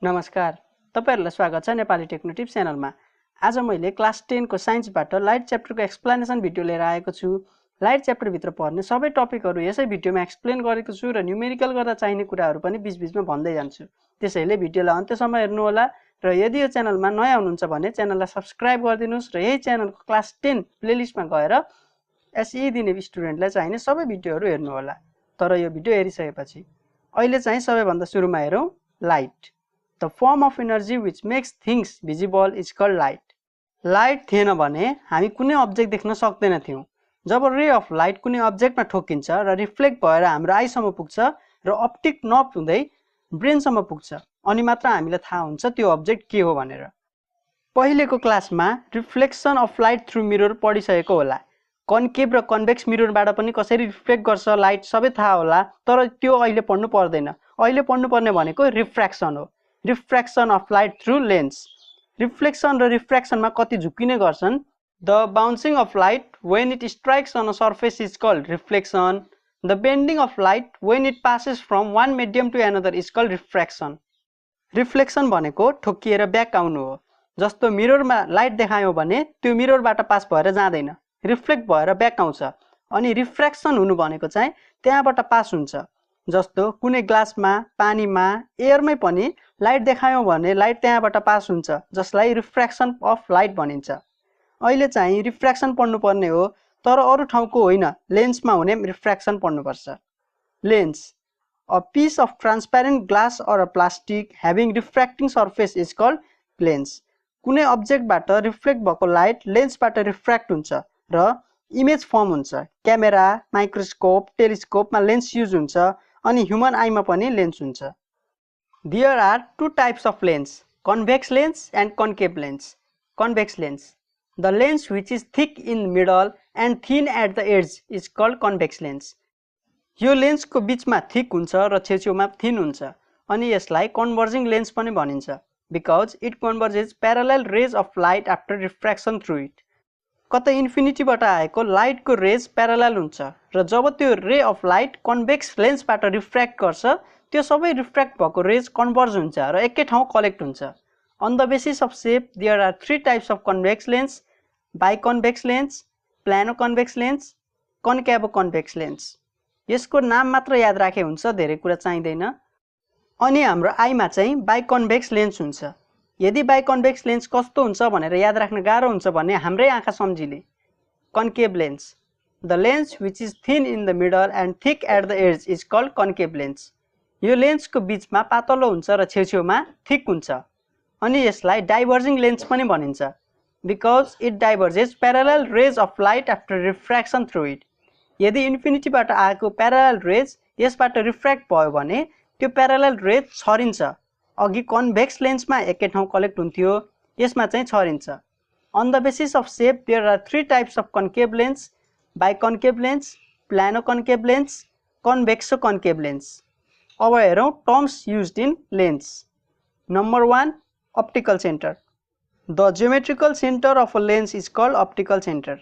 नमस्कार, तपाईहरुलाई स्वागत छ नेपाली टेक्नोटिप्स च्यानलमा। आज मैले क्लास 10 को साइन्सबाट लाइट च्याप्टरको एक्सप्लेनेसन भिडियो लिएर आएको छु। लाइट च्याप्टर भित्र पर्ने सबै टपिकहरु यसै भिडियोमा एक्सप्लेन गरेको छु र न्युमेरिकल गर्दा चाहिने कुराहरु पनि बीच-बीचमा भन्दै जान्छु। त्यसैले भिडियोलाई अन्त्यसम्म हेर्नु होला र यदि यो च्यानलमा नयाँ हुनुहुन्छ भने च्यानललाई सब्स्क्राइब गरिदिनुस् र यही च्यानलको क्लास 10 प्लेलिस्टमा गएर एसई दिने स्टुडेन्टलाई चाहिने सबै भिडियोहरु हेर्नु होला। तर यो भिडियो हेरिसकेपछि अहिले चाहिँ सबैभन्दा सुरुमा हेरौं light. The form of energy which makes things visible is called light. Light थिएन भने हामी कुनै अब्जेक्ट देख्न सक्दैन थियौं। जब रे अफ लाइट कुनै अब्जेक्टमा ठोकिन्छ र रिफ्लेक्ट भएर हाम्रो आइसम्म पुग्छ र अप्टिक नर्भ हुँदै ब्रेनसम्म पुग्छ, अनि मात्र हामीलाई थाहा हुन्छ त्यो अब्जेक्ट के हो भनेर। पहिलेको क्लासमा reflection of light through mirror पढिसकेको होला। कन्केभ र कन्भेक्स मिररबाट पनि कसरी रिफ्लेक्ट गर्छ लाइट सबै थाहा होला, तर त्यो अहिले पढ्नु पर्दैन। अहिले पढ्नु पर्ने भनेको रिफ्र्याक्सन हो। Refraction of light through lens. Reflection र refraction मा कति झुकिने गर्छन्? The bouncing of light when it strikes on a surface is called reflection. The bending of light when it passes from one medium to another is called refraction. Reflection भनेको ठोकिएर back आउनु हो। जस्तो मिररमा light देखायौं भने त्यो मिररबाट pass भएर जाँदैन, reflect भएर ब्याक आउँछ। अनि रिफ्र्याक्सन हुनु भनेको चाहिँ त्यहाँबाट पास हुन्छ। जस्तो कुनै ग्लासमा, पानीमा, एयरमै पनि लाइट देखायौं भने लाइट त्यहाँबाट पास हुन्छ, जसलाई रिफ्र्याक्सन अफ लाइट भनिन्छ। अहिले चाहिँ रिफ्र्याक्सन पढ्नु पर्ने हो, तर अरु ठाउँको होइन, लेन्समा हुने रिफ्र्याक्सन पढ्नुपर्छ। Lens, a piece of transparent glass or a plastic having refracting surface is called lens. कुनै अब्जेक्टबाट रिफ्लेक्ट भएको लाइट लेन्सबाट रिफ्र्याक्ट हुन्छ र इमेज फर्म हुन्छ। क्यामेरा, माइक्रोस्कोप, टेलिस्कोपमा लेन्स युज हुन्छ, अनि ह्युमन आईमा पनि लेन्स हुन्छ। There are two types of lens, convex lens and concave lens. Convex lens. The lens which is thick in the middle and thin at the edge is called convex lens. यो लेन्सको बीचमा thick हुन्छ र छेउछेउमा thin हुन्छ, अनि यसलाई converging lens पनि भनिन्छ, because it converges parallel rays of light after refraction through it. कतै इन्फिनिटीबाट आएको लाइटको रेज प्यारलल हुन्छ र जब त्यो रे अफ लाइट कन्भेक्स लेन्सबाट रिफ्र्याक्ट गर्छ, त्यो सबै रिफ्र्याक्ट भएको रेज कन्भर्ज हुन्छ र एकै ठाउँ कलेक्ट हुन्छ। On the basis of shape, there are three types of convex lens: biconvex lens, plano-convex lens, concavo-convex lens. यसको नाम मात्र याद राखे हुन्छ, धेरै कुरा चाहिँदैन। अनि हाम्रो आईमा चाहिँ बाइकन्भेक्स लेन्स हुन्छ। यदि बाइकन्भेक्स लेन्स कस्तो हुन्छ भनेर याद राख्न गाह्रो हुन्छ भने हाम्रै आँखा सम्झिले। Concave lens. The lens which is thin in the middle and thick at the edge is called concave lens. यो लेन्सको बीचमा पातलो हुन्छ र छेउछेउमा थिक हुन्छ, अनि यसलाई डाइभर्जिङ लेन्स पनि भनिन्छ, because it diverges parallel rays of light after refraction through it. यदि इन्फिनिटीबाट आएको प्यारलल रेज यसबाट रिफ्र्याक्ट भयो भने त्यो प्यारलल रेज छरिन्छ। अघि कन्भेक्स लेन्समा एकै ठाउँ कलेक्ट हुन्थ्यो, यसमा चाहिँ छरिन्छ। On the basis of shape, there are three types of concave lens: biconcave lens, plano-concave lens, convexo-concave lens. अब हेरौं terms used in lens. Number 1, optical center. The geometrical center of a lens is called optical center.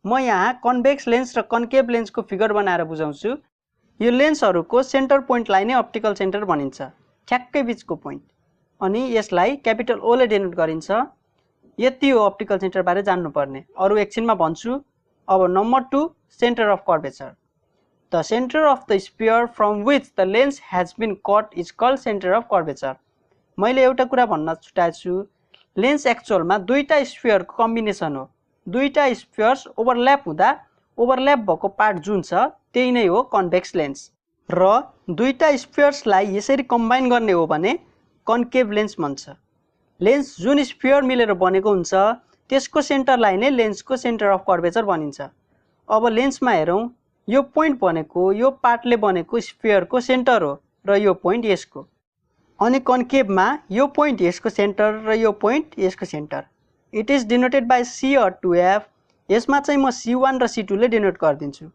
म यहाँ convex lens र concave लेन्सको figure बनाएर बुझाउँछु। यो लेन्सहरुको centre पोइन्टलाई नै ऑप्टिकल सेन्टर भनिन्छ, ठ्याक्कै बीचको पोइन्ट, अनि यसलाई क्यापिटल ओ ले डिनोट गरिन्छ। यति हो ऑप्टिकल सेन्टर बारे जान्नु पर्ने, अरु एकछिनमा भन्छु। अब number 2, centre of curvature. The center of the sphere from which the lens has been cut is called center of curvature. मैले एउटा कुरा भन्न छुटाएछु, लेन्स एक्चुअलमा दुईटा स्फियरको कम्बिनेसन हो। दुईटा स्फियर्स ओभरल्याप हुँदा ओभरल्याप भएको पार्ट जुन छ त्यही नै हो कन्भेक्स लेन्स, र दुईटा स्फियर्सलाई यसरी कम्बाइन गर्ने हो भने कन्केभ लेन्स भन्छ। लेन्स जुन स्फियर मिलेर बनेको हुन्छ त्यसको सेन्टरलाई नै लेन्सको सेन्टर अफ कर्वेचर भनिन्छ। अब लेन्समा हेरौं, यो पोइन्ट भनेको यो पार्टले बनेको स्फियरको सेन्टर हो र यो पोइन्ट यसको। अनि कन्केभमा यो पोइन्ट यसको सेन्टर र यो पोइन्ट यसको centre. It is denoted by C or 2F. यसमा चाहिँ म C1 र C2 ले डिनोट गरिदिन्छु।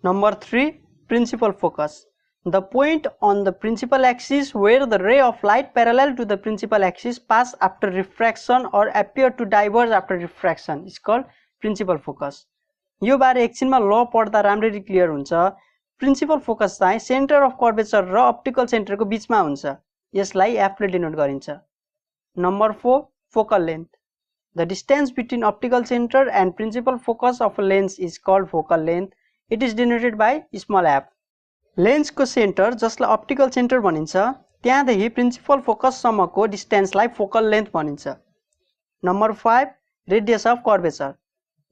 Number 3, principal focus. The point on the principal axis where the ray of light parallel to the principal axis pass after refraction or appear to diverge after refraction is called principal focus. यो बारे एकछिनमा ल पढ्दा राम्ररी clear हुन्छ। Principal focus चाहिँ centre of curvature र optical सेन्टरको बीचमा हुन्छ। यसलाई f ले डिनोट गरिन्छ। Number 4 focal length. The distance between optical center and principal focus of a lens is called focal length. It is denoted by small f. Lens को centre जसलाई optical centre भनिन्छ त्यहाँदेखि प्रिन्सिपल फोकस सम्मको डिस्टेन्सलाई focal length भनिन्छ। Number 5 radius of curvature.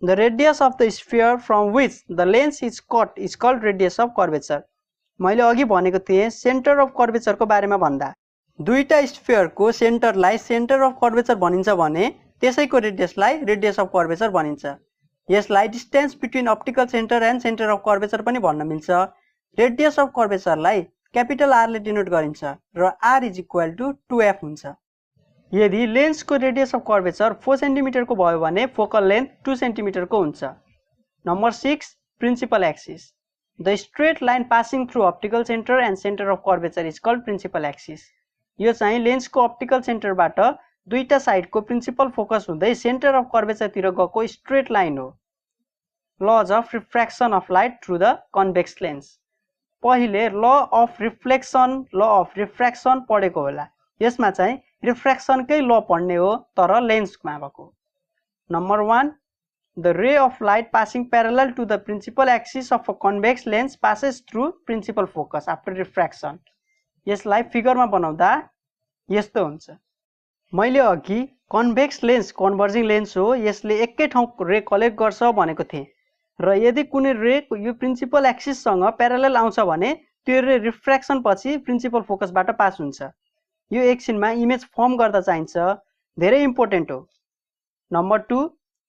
The radius of the sphere from which the lens is cut is called radius of curvature. मैले अघि भनेको थिएँ सेन्टर अफ कर्वेचर को बारेमा भन्दा दुईटा स्फियर को सेन्टरलाई सेन्टर अफ कर्वेचर भनिन्छ भने त्यसैको रेडियसलाई रेडियस अफ कर्वेचर भनिन्छ। यसलाई distance between optical centre and centre of curvature पनि भन्न मिल्छ। रेडियस अफ कर्वेचरलाई क्यापिटल आर ले डिनोट गरिन्छ र r is equal to 2f हुन्छ। यदि लेन्स को रेडियस अफ कर्वेचर 4 सेन्टिमिटर को भयो भने फोकल लेन्थ 2 सेन्टिमिटर को हुन्छ। Number 6 principal axis. The straight line passing through optical centre and centre of curvature is called principal axis. यो चाहिँ लेन्स को ऑप्टिकल सेन्टरबाट दुईटा साइड को प्रिन्सिपल फोकस हुँदै सेन्टर अफ कर्वेचर तिर गएको स्ट्रेट लाइन हो। Laws of refraction of light through the convex lens. पहिले law of reflection law of refraction पढेको होला, यसमा चाहिँ रिफ्र्याक्सन कै ल पढ्ने हो तर लेन्समा भएको। Number 1 the ray of light passing parallel to the principal axis of a convex lens passes through principal focus after refraction. यसलाई फिगरमा बनाउँदा यस्तो हुन्छ। मैले अघि कन्भेक्स लेन्स कन्भर्जिङ लेन्स हो, यसले एकै ठाउँ रे कलेक्ट गर्छ भनेको थिएँ र यदि कुनै रे यो प्रिन्सिपल एक्सिस सँग प्यारलल आउँछ भने त्यो रे रिफ्र्याक्सन पछि प्रिन्सिपल फोकसबाट पास हुन्छ। यो एकछिनमा इमेज फर्म गर्दा चाहिन्छ, धेरै इम्पोर्टेन्ट हो। Number 2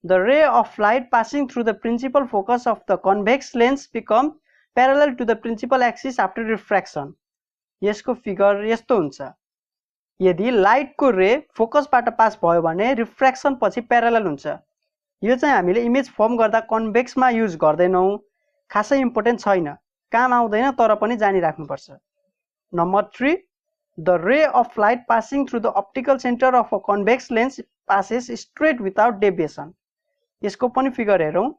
the ray of light passing through the principal focus of the convex lens become parallel to the principal axis after refraction. यसको फिगर यस्तो हुन्छ। यदि लाइट को रे फोकसबाट पास भयो भने रिफ्र्याक्सन पछि प्यारलल हुन्छ। यो चाहिँ हामीले इमेज फर्म गर्दा कन्भेक्समा युज गर्दैनौं, खासै इम्पोर्टेन्ट छैन, काम आउँदैन तर पनि जानिराख्नुपर्छ। Number 3 the ray of light passing through the optical centre of a convex lens passes straight without deviation. यसको पनि फिगर हेरौं।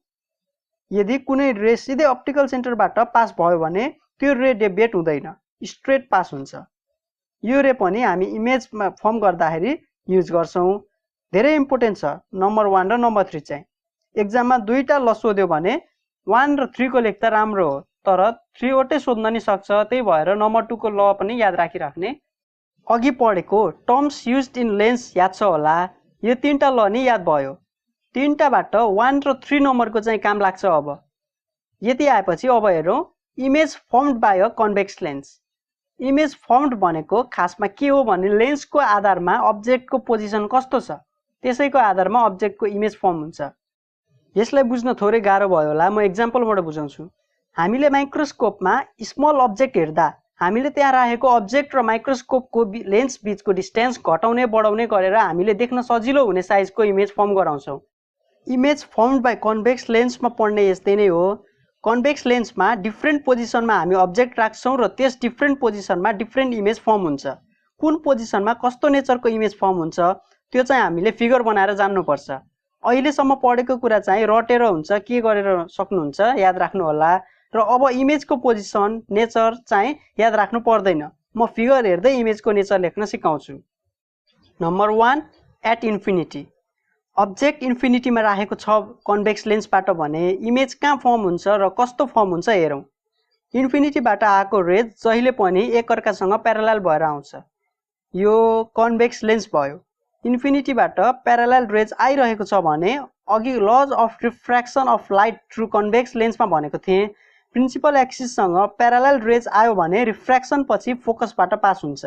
यदि कुनै रे सिधै ऑप्टिकल सेन्टरबाट पास भयो भने त्यो रे डेभिएट हुँदैन, स्ट्रेट पास हुन्छ। यो रे पनि हामी इमेजमा फर्म गर्दाखेरि युज गर्छौं, धेरै इम्पोर्टेन्ट छ। नम्बर 1 र नम्बर 3 चाहिँ एक्जाममा दुईटा ल सोध्यो भने 1 र 3 को लेख्दा राम्रो हो, तर 3 वटै सोध्न नि सक्छ, त्यही भएर नम्बर 2 को ल पनि याद राखिराख्ने। अघि पढेको टर्म्स युज्ड इन लेन्स याद छ होला, यो तीनटा ल नि याद भयो। तीनटाबाट 1 र 3 नम्बरको चाहिँ काम लाग्छ। अब यति आएपछि अब हेरौं image formed by a convex lens. Image formed भनेको खासमा के हो भने लेन्सको आधारमा अब्जेक्टको पोजिसन कस्तो छ त्यसैको आधारमा अब्जेक्टको इमेज फर्म हुन्छ। यसलाई बुझ्न थोरै गाह्रो भयो होला, म एक्जाम्पलबाट बुझाउँछु। हामीले माइक्रोस्कोपमा स्मल अब्जेक्ट हेर्दा हामीले त्यहाँ राखेको अब्जेक्ट र माइक्रोस्कोपको लेन्स बीचको डिस्टेन्स घटाउने बढाउने गरेर हामीले देख्न सजिलो हुने साइजको इमेज फर्म गराउँछौँ। इमेज फर्मड बाइ कन्भेक्स लेन्समा पढ्ने यस्तै नै हो। कन्भेक्स लेन्समा डिफ्रेन्ट पोजिसनमा हामी अब्जेक्ट राख्छौँ र त्यस डिफ्रेन्ट पोजिसनमा डिफ्रेन्ट इमेज फर्म हुन्छ। कुन पोजिसनमा कस्तो नेचरको इमेज फर्म हुन्छ त्यो चाहिँ हामीले फिगर बनाएर जान्नुपर्छ। अहिलेसम्म पढेको कुरा चाहिँ रटेर हुन्छ, के गरेर सक्नुहुन्छ याद राख्नु होला, र अब इमेजको पोजिसन नेचर चाहिँ याद राख्नु पर्दैन। म फिगर हेर्दै इमेजको नेचर लेख्न सिकाउँछु। Number 1 at infinity. अब्जेक्ट इन्फिनिटीमा राखेको छ कन्भेक्स लेन्सबाट भने इमेज कहाँ फर्म हुन्छ र कस्तो फर्म हुन्छ हेरौँ। इन्फिनिटीबाट आएको रेज जहिले पनि एकअर्कासँग प्यारलल भएर आउँछ। यो कन्भेक्स लेन्स भयो। इन्फिनिटीबाट प्यारलल रेज आइरहेको छ भने अघि laws of refraction of light through convex लेन्समा भनेको थिएँ प्रिन्सिपल एक्सिससँग प्यारलल रेज आयो भने रिफ्र्याक्सन पछि फोकसबाट पास हुन्छ।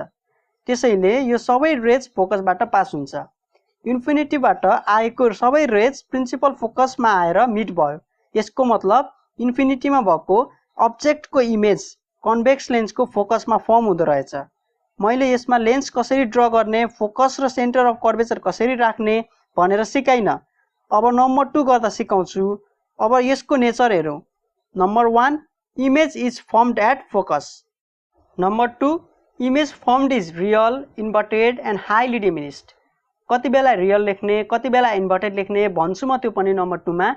त्यसैले यो सबै रेज फोकसबाट पास हुन्छ। इन्फिनिटीबाट आएको सबै रेज प्रिन्सिपल फोकसमा आएर मिट भयो। यसको मतलब इन्फिनिटीमा भएको अब्जेक्टको इमेज कन्भेक्स लेन्सको फोकसमा फर्म हुँदो रहेछ। मैले यसमा लेन्स कसरी ड्र गर्ने, फोकस र सेन्टर अफ कर्वेचर कसरी राख्ने भनेर सिकाइन। अब नम्बर 2 गर्दा सिकाउँछु। अब यसको नेचर हेरौँ। Number 1 image is formed at focus. Number 2 image formed is real, inverted and highly diminished. कति बेला रियल लेख्ने कति बेला इन्भर्टेड लेख्ने भन्छु म, त्यो पनि नम्बर 2 मा।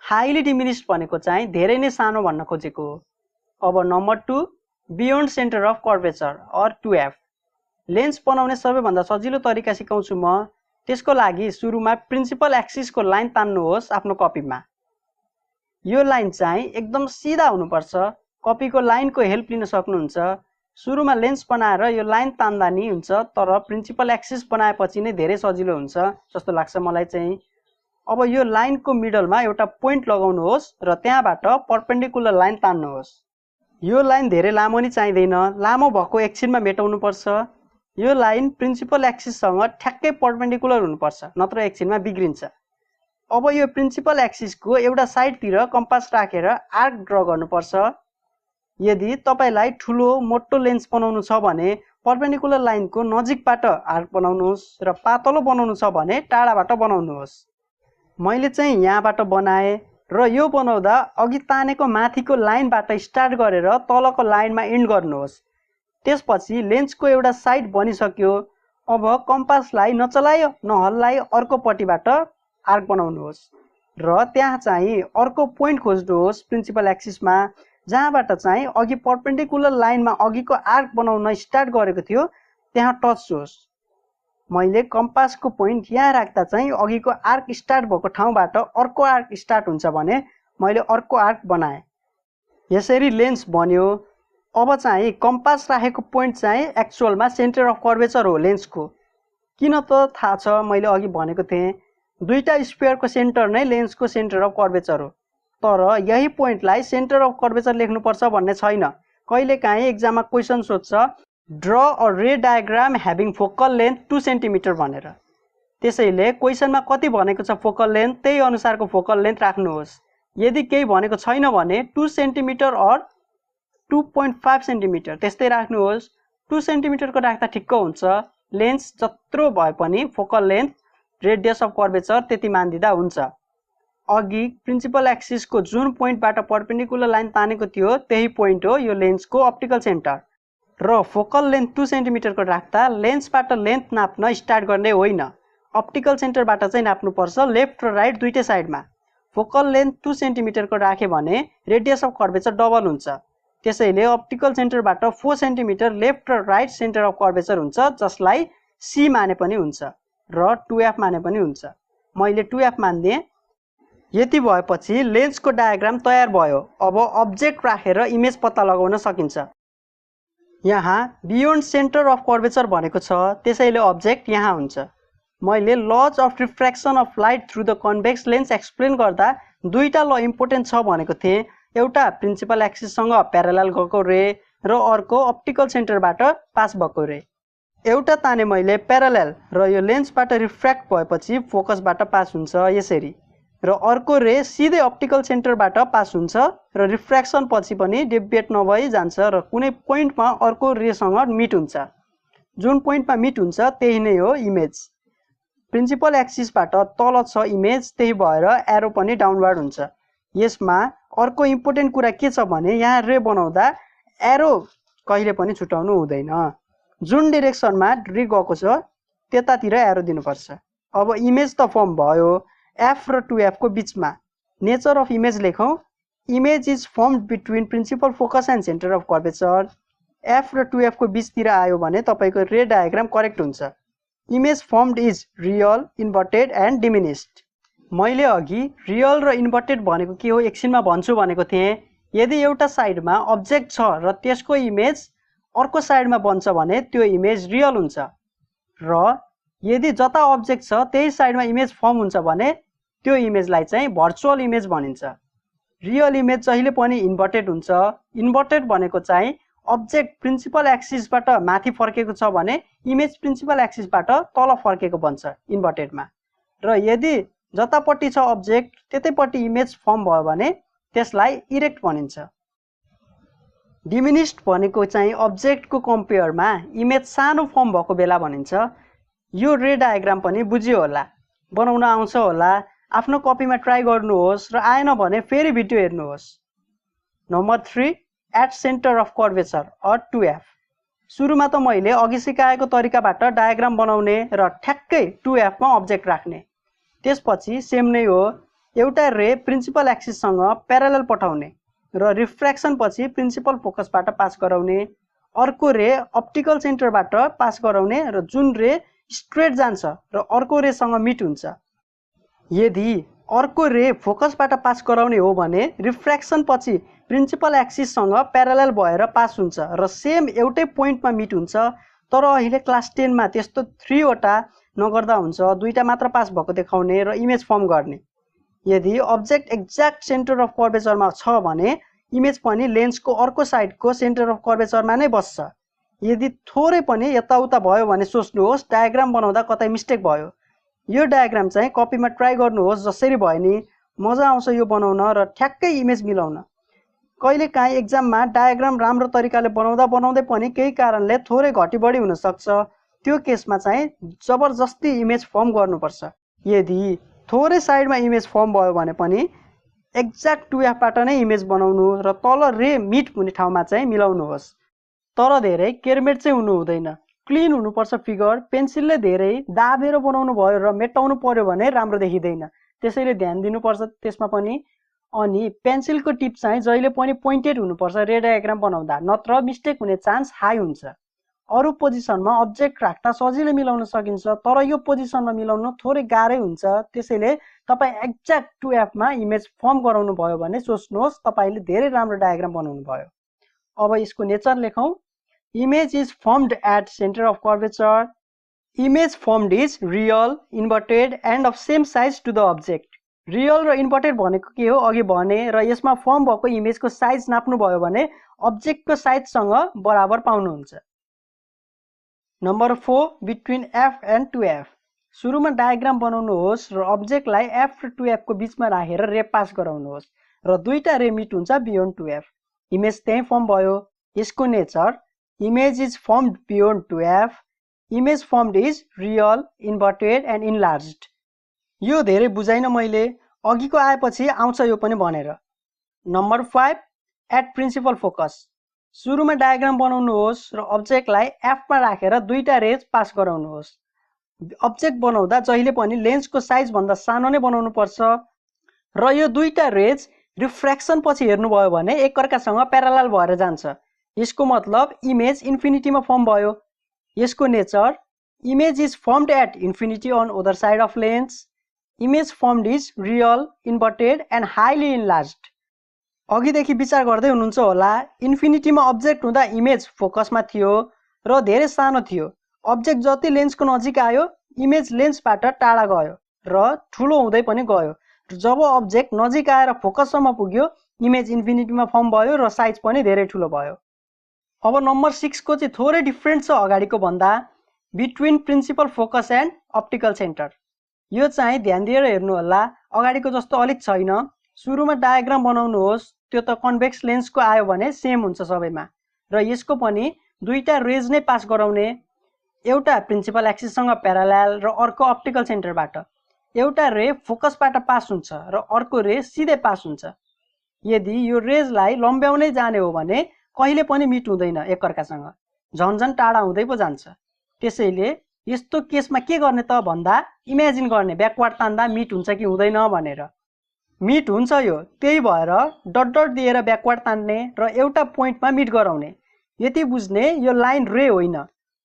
हाइली डिमिनिस्ड भनेको चाहिँ धेरै नै सानो भन्न खोजेको हो। अब number 2 beyond centre of curvature or 2f। Lens बनाउने सबैभन्दा सजिलो तरिका सिकाउँछु म। त्यसको लागि सुरुमा प्रिन्सिपल एक्सिसको लाइन तान्नुहोस् आफ्नो कपीमा। यो लाइन चाहिँ एकदम सिधा हुनुपर्छ। कपीको लाइनको हेल्प लिन सक्नुहुन्छ। सुरुमा लेन्स बनाएर यो लाइन तान्दा नि हुन्छ, तर प्रिन्सिपल एक्सिस बनाएपछि नै धेरै सजिलो हुन्छ जस्तो लाग्छ मलाई चाहिँ। अब यो लाइनको मिडलमा एउटा पोइन्ट लगाउनुहोस् र त्यहाँबाट परपेन्डिकुलर लाइन तान्नुहोस्। यो लाइन धेरै लामो नि चाहिँदैन, लामो भएको एकछिनमा मेटाउनु पर्छ। यो लाइन प्रिन्सिपल एक्सिससँग ठ्याक्कै परपेन्डिकुलर हुनुपर्छ, नत्र एकछिनमा बिग्रिन्छ। अब यो प्रिन्सिपल एक्सिसको एउटा साइडतिर कम्पास राखेर आर्क ड्र गर्नुपर्छ। यदि तपाईलाई ठुलो मोटो लेन्स बनाउनु छ भने परपेन्डिकुलर लाइनको नजिकबाट आर्क बनाउनुहोस् र पातलो बनाउनु छ भने टाढाबाट बनाउनुहोस्। मैले चाहिँ यहाँबाट बनाए र यो बनाउँदा अघि तानेको माथिको लाइनबाट स्टार्ट गरेर तलको लाइनमा एन्ड गर्नुहोस्। त्यसपछि लेन्सको एउटा साइड बनिसक्यो। अब कम्पासलाई नचलायो नहल्लाइ अर्कोपट्टिबाट आर्क बनाउनुहोस् र त्यहाँ चाहिँ अर्को पोइन्ट खोज्नुहोस् प्रिन्सिपल एक्सिसमा, जहाँबाट चाहिँ अघि परपेन्डिकुलर लाइनमा अघिको आर्क बनाउन स्टार्ट गरेको थियो त्यहाँ टच होस्। मैले कम्पासको पोइन्ट यहाँ राख्दा चाहिँ अघिको आर्क स्टार्ट भएको ठाउँबाट अर्को आर्क स्टार्ट हुन्छ भने मैले अर्को आर्क बनाएँ। यसरी लेन्स बन्यो। अब चाहिँ कम्पास राखेको पोइन्ट चाहिँ एक्चुअलमा सेन्टर अफ कर्वेचर हो लेन्सको। किन त थाहा छ, मैले अघि भनेको थिएँ दुईटा स्फियरको सेन्टर नै लेन्सको सेन्टर अफ कर्वेचर हो। तर यही पोइन्टलाई सेन्टर अफ कर्वेचर लेख्नुपर्छ भन्ने छैन। कहिलेकाहीँ एक्जाममा क्वेसन सोध्छ ड्र अ रे diagram having focal length 2 centimetre भनेर। त्यसैले क्वेसनमा कति भनेको छ फोकल लेन्थ त्यही अनुसारको फोकल लेन्थ राख्नुहोस्। यदि केही भनेको छैन भने 2 सेन्टिमिटर अर 2.5 सेन्टिमिटर त्यस्तै राख्नुहोस्। 2 सेन्टिमिटरको राख्दा ठिक्क हुन्छ। लेन्स जत्रो भए पनि focal length radius of curvature त्यति मान्दिदा हुन्छ। अघि प्रिन्सिपल एक्सिसको जुन पोइन्टबाट परपेन्डिकुलर लाइन तानेको थियो त्यही पोइन्ट हो यो लेन्सको अप्टिकल सेन्टर। र फोकल लेन्थ 2 सेन्टिमिटरको राख्दा लेन्सबाट लेन्थ नाप्न स्टार्ट गर्ने होइन, अप्टिकल सेन्टरबाट चाहिँ नाप्नुपर्छ लेफ्ट र राइट दुईटै साइडमा। फोकल लेन्थ 2 सेन्टिमिटरको राख्यो भने रेडियस अफ कर्वेचर डबल हुन्छ। त्यसैले अप्टिकल सेन्टरबाट 4 सेन्टिमिटर लेफ्ट र राइट सेन्टर अफ कर्वेचर हुन्छ, जसलाई सी माने पनि हुन्छ र 2F माने पनि हुन्छ। मैले 2F मान्दिएँ। यति भएपछि लेन्सको डायग्राम तयार भयो। अब अब्जेक्ट राखेर इमेज पत्ता लगाउन सकिन्छ। यहाँ बियोन्ड सेन्टर अफ कर्वेचर भनेको छ, त्यसैले अब्जेक्ट यहाँ हुन्छ। मैले lodge of refraction of light through the convex lens explain गर्दा दुईटा ल इम्पोर्टेन्ट छ भनेको थिएँ। एउटा प्रिन्सिपल एक्सिससँग प्यारालल गएको रे र अर्को अप्टिकल सेन्टरबाट पास भएको रे। एउटा ताने मैले प्यारालल र यो लेन्सबाट रिफ्र्याक्ट भएपछि फोकसबाट पास हुन्छ यसरी, र अर्को रे सिधै अप्टिकल सेन्टरबाट पास हुन्छ र रिफ्र्याक्सन पछि पनि डेभिएट नभई जान्छ र कुनै पोइन्टमा अर्को रेसँग मिट हुन्छ। जुन पोइन्टमा मिट हुन्छ त्यही नै हो इमेज। प्रिन्सिपल एक्सिसबाट तल छ इमेज, त्यही भएर एरो पनि डाउनवर्ड हुन्छ। यसमा अर्को इम्पोर्टेन्ट कुरा के छ भने यहाँ रे बनाउँदा एरो कहिले पनि छुटाउनु हुँदैन। जुन डिरेक्सनमा रे गएको छ त्यतातिर एरो दिनुपर्छ। अब इमेज त फर्म भयो F र 2F को बिचमा। नेचर अफ इमेज लेखौँ। Image is formed between principal focus and centre of curvature. F र 2F को बिचतिर आयो भने तपाईँको रे डायग्राम करेक्ट हुन्छ। Image formed is real, inverted and diminished. मैले अघि रियल र इन्भर्टेड भनेको के हो एकछिनमा भन्छु भनेको थिएँ। यदि एउटा साइडमा अब्जेक्ट छ र त्यसको इमेज अर्को साइडमा बन्छ भने त्यो इमेज रियल हुन्छ, र यदि जता अब्जेक्ट छ त्यही साइडमा इमेज फर्म हुन्छ भने त्यो इमेजलाई चाहिँ भर्चुअल इमेज भनिन्छ। रियल इमेज जहिले पनि इन्भर्टेड हुन्छ। इन्भर्टेड भनेको चाहिँ अब्जेक्ट प्रिन्सिपल एक्सिसबाट माथि फर्केको छ भने इमेज प्रिन्सिपल एक्सिसबाट तल फर्केको बन्छ इन्भर्टेडमा, र यदि जतापट्टि छ अब्जेक्ट त्यतैपट्टि इमेज फर्म भयो भने त्यसलाई इरेक्ट भनिन्छ। डिमिनिस्ड भनेको चाहिँ अब्जेक्टको कम्पेयरमा इमेज सानो फर्म भएको बेला भनिन्छ। यो रे डायग्राम पनि बुझ्यो होला, बनाउन आउँछ होला। आफ्नो कपीमा ट्राई गर्नुहोस् र आएन भने फेरि भिडियो हेर्नुहोस्। Number 3 at centre of curvature or 2F। सुरुमा त मैले अघि सिकाएको तरिकाबाट डायग्राम बनाउने र ठ्याक्कै 2F मा अब्जेक्ट राख्ने। त्यसपछि सेम नै हो, एउटा रे प्रिन्सिपल एक्सिससँग प्यारालल पठाउने र रिफ्र्याक्सन पछि प्रिन्सिपल फोकसबाट पास गराउने। अर्को रे अप्टिकल सेन्टरबाट पास गराउने र जुन रे स्ट्रेट जान्छ र अर्को रेसँग मिट हुन्छ। यदि अर्को रे फोकसबाट पास गराउने हो भने रिफ्र्याक्सन पछि प्रिन्सिपल एक्सिससँग प्यारालल भएर पास हुन्छ र सेम एउटै पोइन्टमा मिट हुन्छ। तर अहिले क्लास 10 मा त्यस्तो 3 वटा नगर्दा हुन्छ, 2टा मात्र पास भएको देखाउने र इमेज फर्म गर्ने। यदि अब्जेक्ट एक्ज्याक्ट सेन्टर अफ कर्वेचरमा छ भने इमेज पनि लेन्सको अर्को साइडको सेन्टर अफ कर्वेचरमा नै बस्छ। यदि थोरै पनि यताउता भयो भने सोच्नुहोस् डायग्राम बनाउँदा कतै मिस्टेक भयो। यो डायग्राम चाहिँ कपीमा ट्राई गर्नुहोस्, जसरी भयो नि मजा आउँछ यो बनाउन र ठ्याक्कै इमेज मिलाउन। कहिलेकाहीँ एक्जाममा डायग्राम राम्रो तरिकाले बनाउँदै पनि केही कारणले थोरै घटी बढी हुन सक्छ। त्यो केसमा चाहिँ जबरजस्ती इमेज फर्म गर्नुपर्छ। यदि थोरै साइडमा इमेज फर्म भयो भने पनि एक्ज्याक्ट 2F नै इमेज बनाउनु र तल रे मिट हुने ठाउँमा चाहिँ मिलाउनुहोस्। तर धेरै केयरमेट चाहिँ हुनु हुँदैन, क्लिन हुनुपर्छ फिगर। पेन्सिलले धेरै दाबेर बनाउनु भयो र मेटाउनु पर्यो भने राम्रो देखिँदैन, त्यसैले ध्यान दिनुपर्छ त्यसमा पनि। अनि पेन्सिलको टिप चाहिँ जहिले पनि पोइन्टेड हुनुपर्छ रे डायग्राम बनाउँदा, नत्र मिस्टेक हुने चान्स हाई हुन्छ। अरू पोजिसनमा अब्जेक्ट राख्दा सजिलै मिलाउन सकिन्छ, तर यो पोजिसनमा मिलाउन थोरै गाह्रै हुन्छ। त्यसैले तपाईँ एक्ज्याक्ट 2F मा इमेज फर्म गराउनु भयो भने सोच्नुहोस् तपाईँले धेरै राम्रो डायग्राम बनाउनु भयो। अब यसको नेचर लेखौँ। Image is formed at centre of curvature. Image formed is real, inverted and of same size to the object. Real र इन्भर्टेड भनेको के हो अघि भने, र यसमा फर्म भएको इमेजको साइज नाप्नु भयो भने अब्जेक्टको साइजसँग बराबर पाउनुहुन्छ। Number 4 between F and 2F। सुरुमा डायग्राम बनाउनुहोस् र अब्जेक्टलाई F र 2F को बिचमा राखेर रे पास गराउनुहोस् र 2टा रे मिट हुन्छ बियोन्ड 2F। इमेज त्यही फर्म भयो। यसको nature image is firmed beyond 2F। Image formed is real, inverted and enlarged. यो धेरै बुझाइन मैले, अघिको आएपछि आउँछ यो पनि भनेर। Number 5 at principal focus. सुरुमा डायग्राम बनाउनुहोस् र अब्जेक्टलाई F मा राखेर 2टा रेज पास गराउनुहोस्। अब्जेक्ट बनाउँदा जहिले पनि लेन्सको साइज भन्दा सानो नै बनाउनु पर्छ र यो 2टा रेज रिफ्र्याक्सन पछि हेर्नुभयो भने एकअर्कासँग प्यारालल भएर जान्छ। यसको मतलब इमेज इन्फिनिटीमा फर्म भयो। यसको nature image is formed at infinity on other side of lens. Image formed is real, inverted and highly enlarged. अघिदेखि विचार गर्दै हुनुहुन्छ होला, इन्फिनिटीमा अब्जेक्ट हुँदा इमेज फोकसमा थियो र धेरै सानो थियो। अब्जेक्ट जति लेन्सको नजिक आयो इमेज लेन्सबाट टाढा गयो र ठुलो हुँदै पनि गयो। जब अब्जेक्ट नजिक आएर फोकससम्म पुग्यो इमेज इन्फिनिटीमा फर्म भयो र साइज पनि धेरै ठुलो भयो। अब नम्बर 6 को चाहिँ थोरै डिफ्रेन्ट छ अगाडिको भन्दा, between principal focus and optical centre. यो चाहिँ ध्यान दिएर हेर्नु होला, अगाडिको जस्तो अलिक छैन। सुरुमा डायग्राम बनाउनुहोस्, त्यो त कन्भेक्स लेन्सको आयो भने सेम हुन्छ सबैमा, र यसको पनि 2टा रेज नै पास गराउने, एउटा प्रिन्सिपल एक्सिससँग प्यारालल र अर्को अप्टिकल सेन्टरबाट। एउटा रे फोकसबाट पास हुन्छ र अर्को रे सिधै पास हुन्छ। यदि यो रेजलाई लम्ब्याउनै जाने हो भने कहिले पनि मिट हुँदैन एकअर्कासँग, झन्झन टाढा हुँदै पो जान्छ। त्यसैले यस्तो केसमा के गर्ने त भन्दा इमेजिन गर्ने ब्याकवार्ड तान्दा मिट हुन्छ कि हुँदैन भनेर। मिट हुन्छ यो, त्यही भएर डट डट दिएर ब्याकवार्ड तान्ने र एउटा पोइन्टमा मिट गराउने। यति बुझ्ने यो लाइन रे होइन,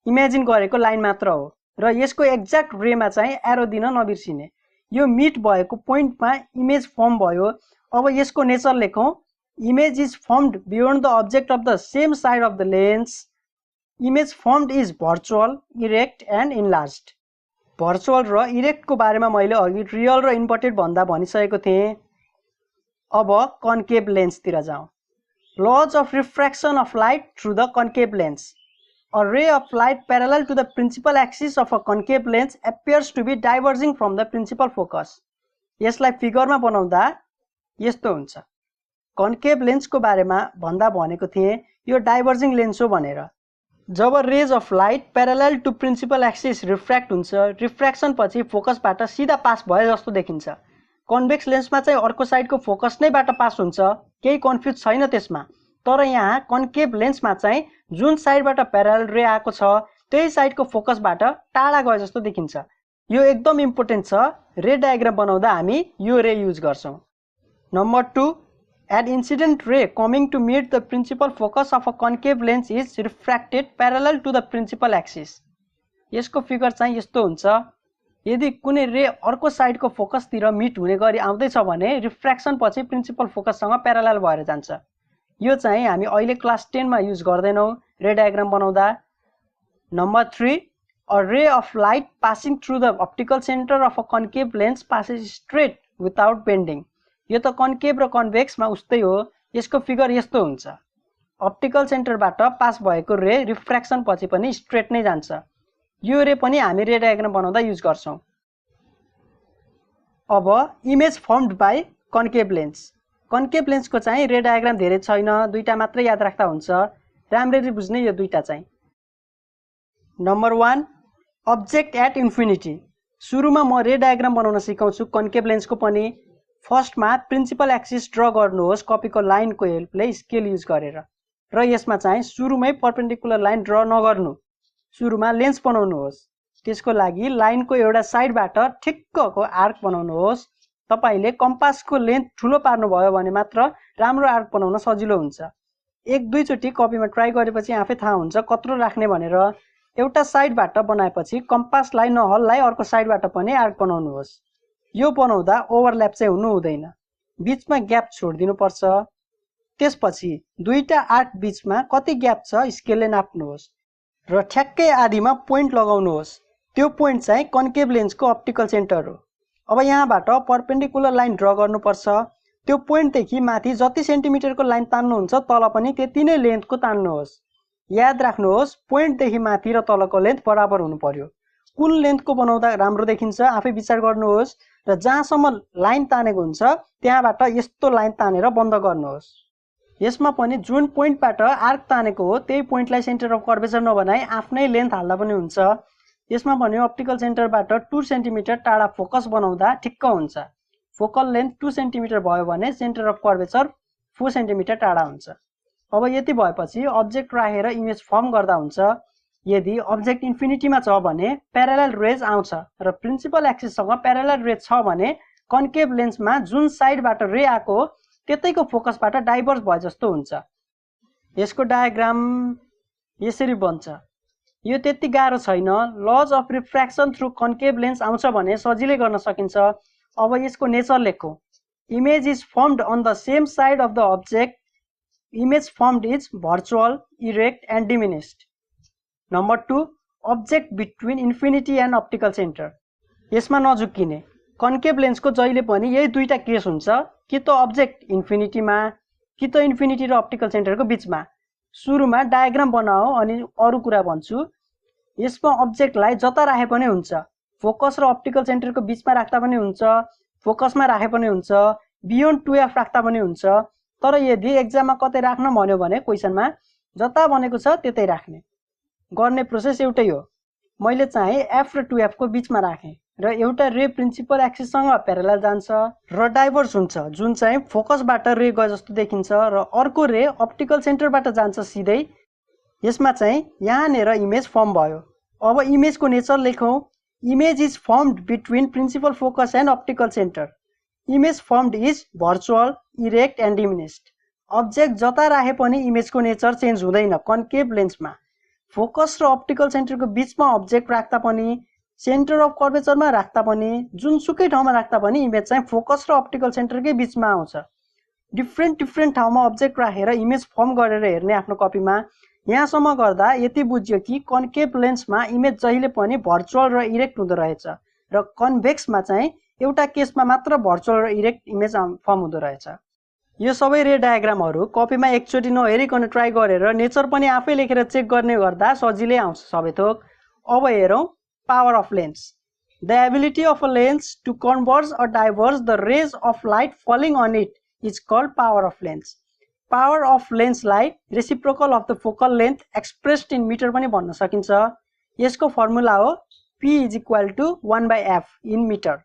इमेजिन गरेको लाइन मात्र हो र यसको एक्ज्याक्ट रेमा चाहिँ एरो दिन नबिर्सिने। यो मिट भएको पोइन्टमा इमेज फर्म भयो। अब यसको नेचर लेखौँ। Image is firmed beyond the object of the same side of the lens. Image formed is virtual, erect and enlarged. Virtual र इरेक्टको बारेमा मैले अघि रियल र इन्भर्टेड भन्दा भनिसकेको थिएँ। अब कन्केभ लेन्सतिर जाउँ। Lodge of refraction of light through the concave lens. A ray of light parallel to the principal axis of a concave lens appears to be diverging from the principal focus. यसलाई फिगरमा बनाउँदा यस्तो हुन्छ। Concave लेन्सको बारेमा भन्दा भनेको थिएँ यो डाइभर्जिङ लेन्स हो भनेर। जब rays of light parallel to principal axis refract हुन्छ, रिफ्र्याक्सन पछि फोकसबाट सिधा पास भए जस्तो देखिन्छ। कन्भेक्स लेन्समा चाहिँ अर्को साइडको फोकस नैबाट पास हुन्छ, केही कन्फ्युज छैन त्यसमा। तर यहाँ कन्केभ लेन्समा चाहिँ जुन साइडबाट प्यारालल रे आएको छ त्यही साइडको फोकसबाट टाढा गए जस्तो देखिन्छ। यो एकदम इम्पोर्टेन्ट छ, रे डायग्राम बनाउँदा हामी यो रे युज गर्छौँ। Number 2 An incident ray coming to meet the principal focus of a concave lens is refracted parallel to the principal axis. यसको फिगर चाहिँ यस्तो हुन्छ, यदि कुनै रे अर्को साइडको फोकसतिर मिट हुने गरी आउँदैछ भने रिफ्र्याक्सन पछि प्रिन्सिपल फोकससँग प्यारलल भएर जान्छ। यो चाहिँ हामी अहिले क्लास 10 मा युज गर्दैनौ रे डायग्राम बनाउँदा। Number 3, a ray of light passing through the optical center of a concave lens passes straight without bending. यो त कन्केभ र कन्भेक्समा उस्तै हो। यसको फिगर यस्तो हुन्छ, अप्टिकल सेन्टरबाट पास भएको रे रिफ्र्याक्सन पछि पनि स्ट्रेट नै जान्छ। यो रे पनि हामी रे डायग्राम बनाउँदा युज गर्छौं। अब image formed by concave lens. Concave लेन्सको चाहिँ रे डायग्राम धेरै छैन, दुईटा मात्र याद राख्दा हुन्छ, राम्ररी बुझ्ने यो दुईटा चाहिँ। Number 1, object at infinity. सुरुमा म रे डायग्राम बनाउन सिकाउँछु कन्केभ लेन्सको पनि। फर्स्टमा प्रिन्सिपल एक्सिस ड्र गर्नुहोस् कपीको लाइनको हेल्पले स्केल युज गरेर, र यसमा चाहिँ सुरुमै परपेन्डिकुलर लाइन ड्र नगर्नु, सुरुमा लेन्स बनाउनुहोस्। त्यसको लागि लाइनको एउटा साइडबाट ठिक्कको आर्क बनाउनुहोस्। तपाईले कम्पासको लेन्थ ठुलो पार्नुभयो भने मात्र राम्रो आर्क बनाउन सजिलो हुन्छ। एक दुई चोटी कपीमा ट्राई गरेपछि आफै थाहा हुन्छ कत्रो राख्ने भनेर। एउटा साइडबाट बनाएपछि कम्पासलाई नहल्लाई अर्को साइडबाट पनि आर्क बनाउनुहोस्। यो बनाउँदा ओभरल्याप चाहिँ हुनु हुँदैन, बीचमा ग्याप छोडिदिनु पर्छ। त्यसपछि दुईटा आर्क बीचमा कति ग्याप छ स्केलले नाप्नुहोस् र ठ्याक्कै आधीमा पोइन्ट लगाउनुहोस्। त्यो पोइन्ट चाहिँ कन्केभ लेन्सको अप्टिकल सेन्टर हो। अब यहाँबाट परपेन्डिकुलर लाइन ड्र गर्नुपर्छ। त्यो पोइन्टदेखि माथि जति सेन्टिमिटरको लाइन तान्नुहुन्छ तल पनि त्यति नै लेन्थको तान्नुहोस्। याद राख्नुहोस् पोइन्टदेखि माथि र तलको लेन्थ बराबर हुनु पर्यो। कुन लेन्थको बनाउँदा राम्रो देखिन्छ आफै विचार गर्नुहोस् र जहाँसम्म लाइन तानेको हुन्छ त्यहाँबाट यस्तो लाइन तानेर बन्द गर्नुहोस्। यसमा पनि जुन पोइन्टबाट आर्क तानेको हो त्यही पोइन्टलाई सेन्टर अफ कर्वेचर नबनाई आफ्नै लेन्थ हाल्दा पनि हुन्छ। यसमा पनि अप्टिकल सेन्टरबाट 2 सेन्टिमिटर टाढा फोकस बनाउँदा ठिक्क हुन्छ। फोकल लेन्थ 2 सेन्टिमिटर भयो भने सेन्टर अफ कर्वेचर 4 सेन्टिमिटर टाढा हुन्छ। अब यति भएपछि अब्जेक्ट राखेर इमेज फर्म गर्दा हुन्छ। यदि अब्जेक्ट इन्फिनिटीमा छ भने प्यारलल रेज आउँछ र प्रिन्सिपल एक्सिससँग प्यारलल रेज छ भने कन्केभ लेन्समा जुन साइडबाट रे आएको हो त्यतैको फोकसबाट डाइभर्ज भए जस्तो हुन्छ। यसको डायग्राम यसरी बन्छ। यो त्यति गाह्रो छैन। Laws of refraction through concave lens आउँछ भने सजिलै गर्न सकिन्छ। अब यसको नेचर लेखौं। Image is formed on the same side of the object. Image formed is virtual, erect and diminished. Number 2, object between infinity and optical centre. यसमा नझुक्किने। कन्केभ लेन्सको जहिले पनि यही दुईटा केस हुन्छ, कि त अब्जेक्ट इन्फिनिटीमा कि त इन्फिनिटी र अप्टिकल सेन्टरको बीचमा। सुरुमा डायग्राम बनाऊ अनि अरु कुरा भन्छु। यसमा अब्जेक्टलाई जता राखे पनि हुन्छ, फोकस र अप्टिकल सेन्टरको बीचमा राख्दा पनि हुन्छ, फोकसमा राखे पनि हुन्छ, बियोन्ड 2f राख्दा पनि हुन्छ। तर यदि एक्जाममा कतै राख्न भन्यो भने क्वेशनमा जता भनेको छ त्यतै राख्ने। गर्ने प्रोसेस एउटै हो। मैले चाहिँ f र 2f को बीचमा राखेँ र एउटा रे प्रिन्सिपल एक्सिससँग प्यारलल जान्छ र डाइभर्ज हुन्छ, जुन चाहिँ फोकसबाट रे गए जस्तो देखिन्छ, र अर्को रे अप्टिकल सेन्टरबाट जान्छ सिधै। यसमा चाहिँ यहाँनेर इमेज फर्म भयो। अब इमेजको नेचर लेखौं। Image is formed between principal focus and optical centre. Image formed is virtual, erect and diminished. Object जता राखे पनि इमेजको नेचर चेन्ज हुँदैन। कन्केभ लेन्समा फोकस र अप्टिकल सेन्टरको बीचमा अब्जेक्ट राख्दा पनि, सेन्टर अफ कर्वेचरमा राख्दा पनि, जुनसुकै ठाउँमा राख्दा पनि इमेज चाहिँ फोकस र अप्टिकल सेन्टरकै बीचमा आउँछ। डिफ्रेन्ट ठाउँमा अब्जेक्ट राखेर इमेज फर्म गरेर हेर्ने आफ्नो कपीमा। यहाँसम्म गर्दा यति बुझ्यो कि कन्केभ लेन्समा इमेज जहिले पनि भर्चुअल र इरेक्ट हुँदो रहेछ र कन्भेक्समा चाहिँ एउटा केसमा मात्र भर्चुअल र इरेक्ट इमेज फर्म हुँदो रहेछ। यो सबै रे डायग्रामहरू कपीमा एकचोटि नहेरिकन ट्राई गरेर नेचर पनि आफै लेखेर चेक गर्ने गर्दा सजिलै आउँछ सबै थोक। अब हेरौँ power of lens. The ability of a lens to converge or diverge the rays of light falling on it is called power of लेन्स। पावर अफ लेन्सलाई reciprocal of the focal length expressed in metre पनि भन्न सकिन्छ। यसको formula हो P = 1/f in metre.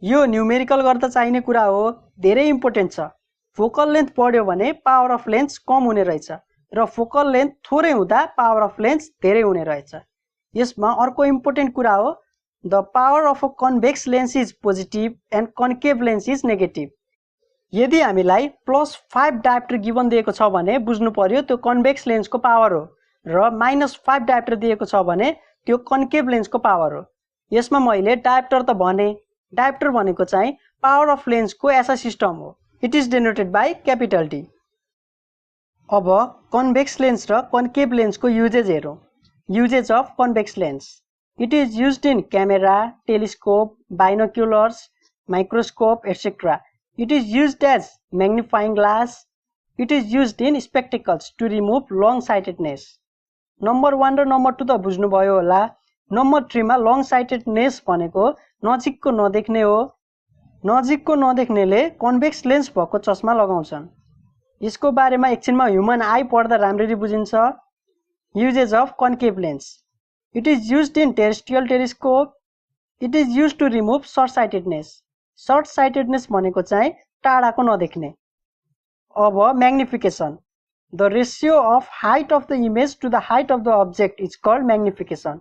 यो न्युमेरिकल गर्दा चाहिने कुरा हो, धेरै इम्पोर्टेन्ट छ। फोकल लेन्थ बढ्यो भने पावर अफ लेन्स कम हुने रहेछ र फोकल लेन्थ थोरै हुँदा पावर अफ लेन्स धेरै हुने रहेछ। यसमा अर्को इम्पोर्टेन्ट कुरा हो, the power of a convex lens is positive and concave lens is negative. यदि हामीलाई +5 डायोप्टर गिभन दिएको छ भने बुझ्नु पर्यो त्यो कन्भेक्स लेन्सको पावर हो र -5 डायोप्टर दिएको छ भने त्यो कन्केभ लेन्सको पावर हो। यसमा मैले डायोप्टर त भने, डायोप्टर भनेको चाहिँ पावर अफ लेन्सको एसआई सिस्टम हो। It is denoted by D। अब कन्भेक्स लेन्स र कन्केभ लेन्सको युजेज हेरौँ। Uses of convex lens. It is used in camera, telescope, binoculars, microscope etcetera. It is used as magnifying glass. It is used in spectacles to remove long-sightedness. Number 1 र number 2 त बुझ्नुभयो होला। Number 3 मा long-sightedness भनेको नजिकको नदेख्ने हो। नजिकको नदेख्नेले कन्भेक्स लेन्स भएको चस्मा लगाउँछन्। यसको बारेमा एकछिनमा ह्युमन आई पढ्दा राम्ररी बुझिन्छ। Uses of concave lens. It is used in terrestrial telescope. It is used to remove short-sightedness. Short-sightedness भनेको चाहिँ टाढाको नदेख्ने। अब magnification. The ratio of height of the image to the height of the object is called magnification.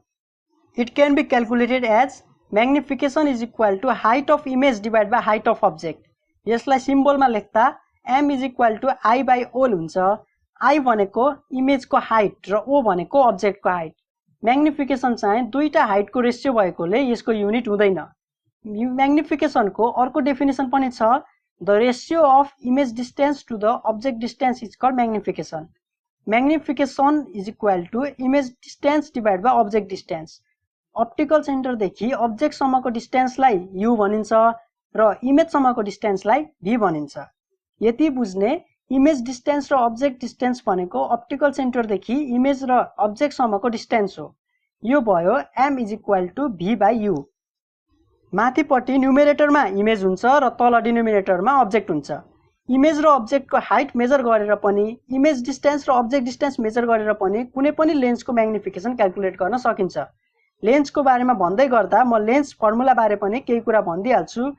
It can be calculated as magnification is equal to height of image divided by height of object. यसलाई सिम्बलमा लेख्दा m is equal to I by O हुन्छ। I भनेको इमेजको height र O भनेको अब्जेक्टको height. Magnification चाहिँ दुईटा हाइटको ratio भएकोले यसको युनिट हुँदैन। Magnification को अर्को डेफिनेसन पनि छ। The ratio of image distance to the object distance is called magnification. Magnification is equal to image distance divided by object distance. Optical center देखि object सम्मको डिस्टेन्सलाई u भनिन्छ र इमेज सम्मको डिस्टेन्सलाई v भनिन्छ। यति बुझ्ने इमेज डिस्टेन्स र अब्जेक्ट डिस्टेन्स भनेको ऑप्टिकल सेन्टर देखि इमेज र अब्जेक्ट सम्मको डिस्टेन्स हो। यो भयो m is equal to v by u। माथिपट्टि न्युमेरेटरमा इमेज हुन्छ र तल डिनोमिनेटरमा अब्जेक्ट हुन्छ। इमेज र अब्जेक्टको हाइट मेजर गरेर पनि इमेज डिस्टेन्स र अब्जेक्ट डिस्टेन्स मेजर गरेर पनि कुनै पनि लेन्सको म्याग्निफिकेसन क्याल्कुलेट गर्न सकिन्छ। लेन्सको बारेमा भन्दै गर्दा म लेन्स फर्मुला बारे पनि केही कुरा भन्दिहाल्छु।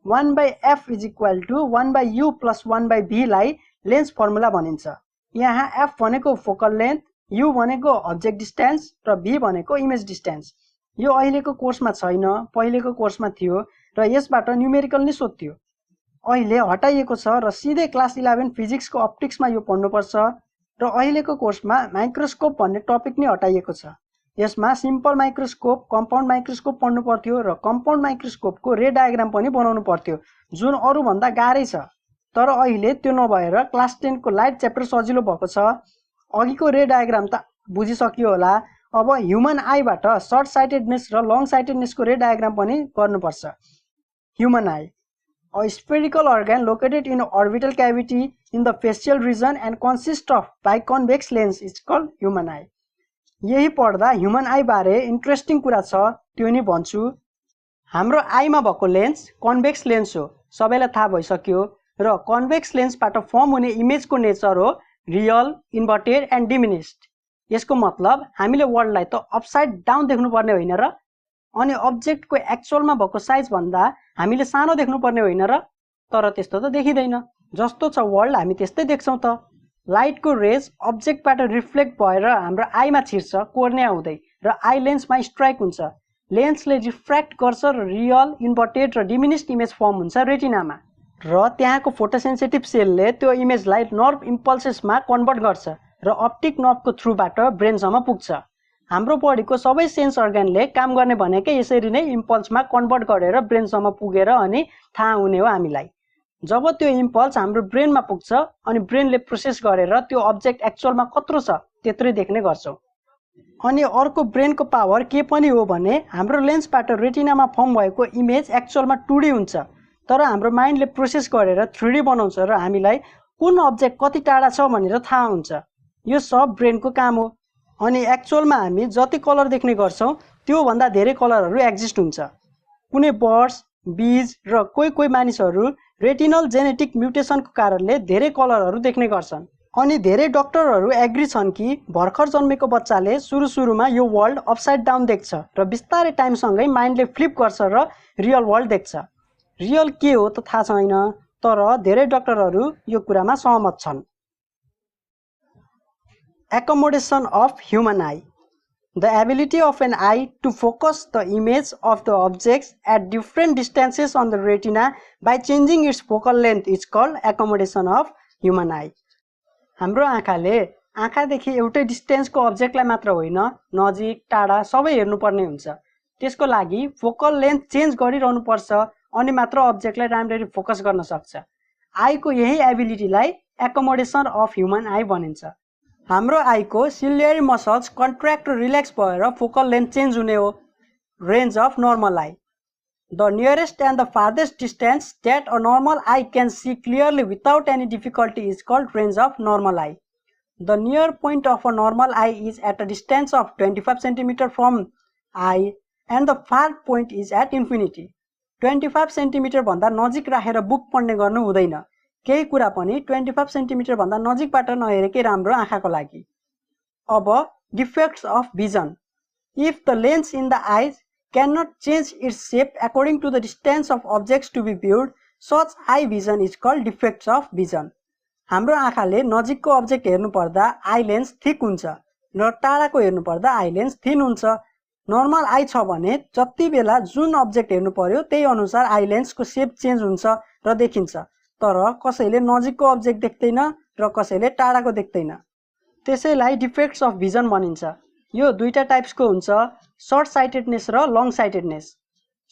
1/f is equal to 1/u plus 1/v लाई लेन्स फर्मुला भनिन्छ। यहाँ f भनेको फोकल लेन्थ, u भनेको अब्जेक्ट डिस्टेन्स र v भनेको इमेज डिस्टेन्स। यो अहिलेको कोर्समा छैन, पहिलेको कोर्समा थियो र यसबाट न्युमेरिकल नि सोध्थ्यो। अहिले हटाइएको छ र सिधै क्लास 11 फिजिक्सको अप्टिक्समा यो पढ्नुपर्छ र अहिलेको कोर्समा माइक्रोस्कोप भन्ने टपिक नै हटाइएको छ। यसमा सिम्पल माइक्रोस्कोप, कम्पाउन्ड माइक्रोस्कोप पढ्नु पर्थ्यो र कम्पाउन्ड माइक्रोस्कोपको रे डायग्राम पनि बनाउनु पर्थ्यो जुन अरु भन्दा गाह्रै छ। तर अहिले त्यो नभएर क्लास 10 को लाइट च्याप्टर सजिलो भएको छ। अघिको रे डायग्राम त बुझिसकियो होला। अब ह्युमन आईबाट शॉर्ट साइटेडनेस र लङ साइटेडनेसको रे डायग्राम पनि गर्नुपर्छ। Human I, a spherical organ located in orbital cavity in the facial region and consists of biconvex lens is called human eye. यही पढ्दा ह्युमन आई बारे इन्ट्रेस्टिङ कुरा छ, त्यो नि भन्छु। हाम्रो आईमा भएको लेन्स कन्भेक्स लेन्स हो, सबैलाई थाहा भइसक्यो र कन्भेक्स लेन्सबाट फर्म हुने इमेजको नेचर हो रियल, इन्भर्टेड एन्ड डिमिनिस्ड। यसको मतलब हामीले वर्ल्डलाई त अपसाइड डाउन देख्नुपर्ने होइन र अनि अब्जेक्टको एक्चुअलमा भएको साइज भन्दा हामीले सानो देख्नुपर्ने होइन र। तर त्यस्तो त देखिदैन। जस्तो छ वर्ल्ड हामी त्यस्तै देख्छौं त। लाइटको रेज अब्जेक्टबाट रिफ्लेक्ट भएर हाम्रो आईमा छिर्छ कोर्निया हुँदै र आई लेन्समा स्ट्राइक हुन्छ। लेन्सले रिफ्र्याक्ट गर्छ र रियल, इन्भर्टेड र डिमिनिस्ड इमेज फर्म हुन्छ रेटिनामा र त्यहाँको फोटोसेन्सिटिभ सेलले त्यो इमेजलाई नर्भ इम्पल्सेसमा कन्भर्ट गर्छ र अप्टिक नर्भको थ्रुबाट ब्रेनसम्म पुग्छ। हाम्रो बडीको सबै सेन्स अर्गनले काम गर्ने भनेकै यसरी नै इम्पल्समा कन्भर्ट गरेर ब्रेनसम्म पुगेर अनि थाहा हुने हो हामीलाई। जब त्यो इम्पल्स हाम्रो ब्रेनमा पुग्छ अनि ब्रेनले प्रोसेस गरेर त्यो अब्जेक्ट एक्चुअलमा कत्रो छ त्यत्रै देख्ने गर्छौं। अनि अर्को ब्रेनको पावर के पनि हो भने हाम्रो लेन्सबाट रेटिनामा फर्म भएको इमेज एक्चुअलमा 2D हुन्छ, तर हाम्रो माइन्डले प्रोसेस गरेर 3D बनाउँछ र हामीलाई कुन अब्जेक्ट कति टाढा छ भनेर थाहा हुन्छ। यो सब ब्रेनको काम हो। अनि एक्चुअलमा हामी जति कलर देख्ने गर्छौं त्यो भन्दा धेरै कलरहरू एक्जिस्ट हुन्छ। कुनै बर्ड्स, बीज र कोही मानिसहरू रेटिनल जेनेटिक म्युटेसनको कारणले धेरै कलरहरू देख्ने गर्छन्। अनि धेरै डाक्टरहरू एग्री छन् कि भर्खर जन्मेको बच्चाले सुरुमा यो वर्ल्ड अपसाइड डाउन देख्छ र बिस्तारै टाइमसँगै माइन्डले फ्लिप गर्छ र रियल वर्ल्ड देख्छ। रियल के हो त थाहा छैन, तर धेरै डाक्टरहरू यो कुरामा सहमत छन्। Accommodation of human eye. The ability of an eye to focus the image of the objects at different distances on the retina by changing its focal length is called accommodation of human eye. हाम्रो आँखाले आँखादेखि एउटै डिस्टेन्सको अब्जेक्टलाई मात्र होइन, नजिक टाढा सबै हेर्नुपर्ने हुन्छ। त्यसको लागि फोकल लेन्थ चेन्ज गरिरहनु पर्छ अनि मात्र अब्जेक्टलाई राम्ररी फोकस गर्न सक्छ। आईको यही एबिलिटीलाई एक्कोमोडेसन अफ ह्युमन आई भनिन्छ। हाम्रो आईको सिलियरी मसल्स कन्ट्र्याक्ट र रिल्याक्स भएर फोकल लेन्थ चेन्ज हुने हो। Range of normal eye, the nearest and the farthest distance that a normal eye can see clearly without any difficulty is called range of normal eye. The near point of a normal eye is at a distance of 25 centimetre from eye and the far point is at infinity. 25 centimetre भन्दा नजिक राखेर book पढ्ने गर्नु हुँदैन। केही कुरा पनि 25 centimetre भन्दा नजिकबाट नहेरेकै राम्रो आँखाको लागि। अब defects of vision, if the lens in the आइज cannot change its shape according to the distance of objects to be viewed, such eye vision is called defects of vision. हाम्रो आँखाले नजिकको अब्जेक्ट हेर्नु पर्दा आई लेन्स थिक हुन्छ र टाढाको हेर्नु पर्दा आई लेन्स थिन हुन्छ। नर्मल आई छ भने जति बेला जुन अब्जेक्ट हेर्नु पर्यो त्यही अनुसार आई लेन्सको शेप चेन्ज हुन्छ र देखिन्छ, तर कसैले नजिकको अब्जेक्ट देख्दैन र कसैले टाढाको देख्दैन। त्यसैलाई डिफेक्ट्स अफ भिजन भनिन्छ। यो दुईटा टाइप्सको हुन्छ, सर्ट साइटेडनेस र लङ साइटेडनेस।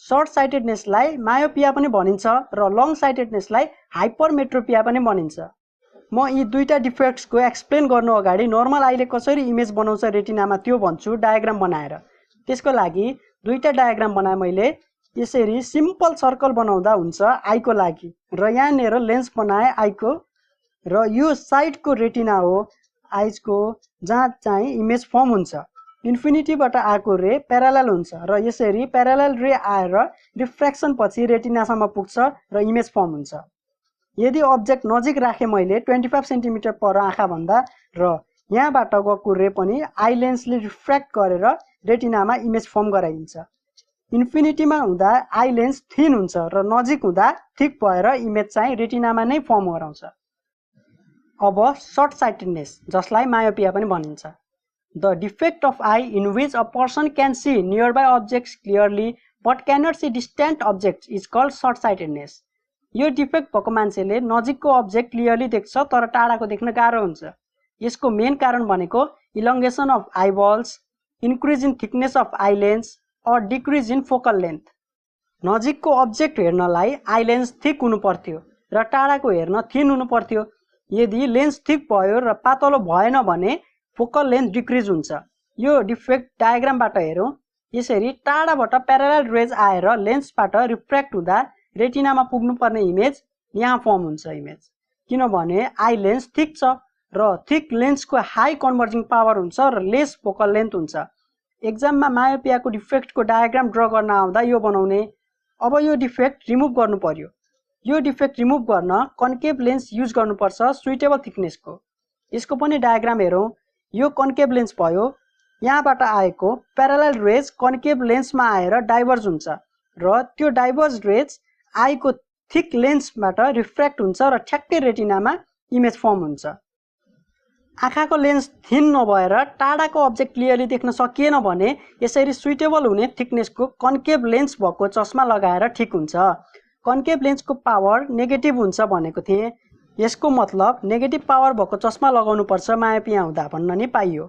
सर्ट साइटेडनेसलाई मायोपिया पनि भनिन्छ र लङ साइटेडनेसलाई हाइपरमेट्रोपिया पनि भनिन्छ। म यी दुईटा डिफेक्ट्सको एक्सप्लेन गर्नु अगाडि नर्मल आईले कसरी इमेज बनाउँछ रेटिनामा त्यो भन्छु डायग्राम बनाएर। त्यसको लागि दुईटा डायग्राम बनाए मैले। यसरी सिम्पल सर्कल बनाउँदा हुन्छ आईको लागि र यहाँनिर लेन्स बनाए आईको र यो साइडको रेटिना हो आइजको जहाँ चाहिँ इमेज फर्म हुन्छ। इन्फिनिटीबाट आएको रे प्यारालल हुन्छ र यसरी प्यारालल रे आएर रिफ्र्याक्सन पछि रेटिनासम्म पुग्छ र इमेज फर्म हुन्छ। यदि अब्जेक्ट नजिक राखे मैले 25 सेन्टिमिटर पर आँखा भन्दा र यहाँबाट गएको रे पनि आई लेन्सले रिफ्र्याक्ट गरेर रेटिनामा इमेज फर्म गराइदिन्छ। इन्फिनिटीमा हुँदा आई लेन्स थिन हुन्छ र नजिक हुँदा थिक भएर इमेज चाहिँ रेटिनामा नै फर्म गराउँछ। अब सर्ट साइटेडनेस, जसलाई मायोपिया पनि भनिन्छ। The defect of eye in which a person can see nearby objects clearly but cannot see distant objects is called short-sightedness. यो डिफेक्ट भएको मान्छेले नजिकको अब्जेक्ट क्लियरली देख्छ तर टाढाको देख्न गाह्रो हुन्छ। यसको मेन कारण भनेको elongation of eyeballs, increase in thickness of eye lens और डिक्रिज इन फोकल लेन्थ। नजिकको अब्जेक्ट हेर्नलाई आई लेन्स थिक हुनु पर्थ्यो र टाढाको हेर्न थिन हुनु पर्थ्यो। यदि लेन्स थिक भयो र पातलो भएन भने फोकल लेन्थ डिक्रिज हुन्छ। यो डिफेक्ट डायग्रामबाट हेरौँ। यसरी टाढाबाट प्यारालल रेज आएर लेन्सबाट रिफ्र्याक्ट हुँदा रेटिनामा पुग्नुपर्ने इमेज यहाँ फर्म हुन्छ इमेज, किनभने आई लेन्स थिक छ र थिक लेन्सको हाई कन्भर्जिङ पावर हुन्छ र लेस फोकल लेन्थ हुन्छ। एक्जाममा मायोपियाको डिफेक्टको डायग्राम ड्र गर्न आउँदा यो बनाउने। अब यो डिफेक्ट रिमुभ गर्नु पर्यो। यो डिफेक्ट रिमुभ गर्न कन्केभ लेन्स युज गर्नुपर्छ सुइटेबल थिकनेसको। यसको पनि डायग्राम हेरौँ। यो कन्केभ लेन्स भयो, यहाँबाट आएको प्यारालल रेज कन्केभ लेन्समा आएर डाइभर्ज हुन्छ र त्यो डाइभर्ज रेज आईको थिक लेन्सबाट रिफ्र्याक्ट हुन्छ र ठ्याक्कै रेटिनामा इमेज फर्म हुन्छ। आँखाको लेन्स थिन नभएर टाढाको अब्जेक्ट क्लियरली देख्न सकिएन भने यसरी सुइटेबल हुने थिकनेसको कन्केभ लेन्स भएको चस्मा लगाएर ठिक हुन्छ। कन्केभ लेन्सको पावर नेगेटिभ हुन्छ भनेको थिएँ। यसको मतलब नेगेटिभ पावर भएको चस्मा लगाउनु पर्छ मायोपिया हुँदा भन्न नि पाइयो।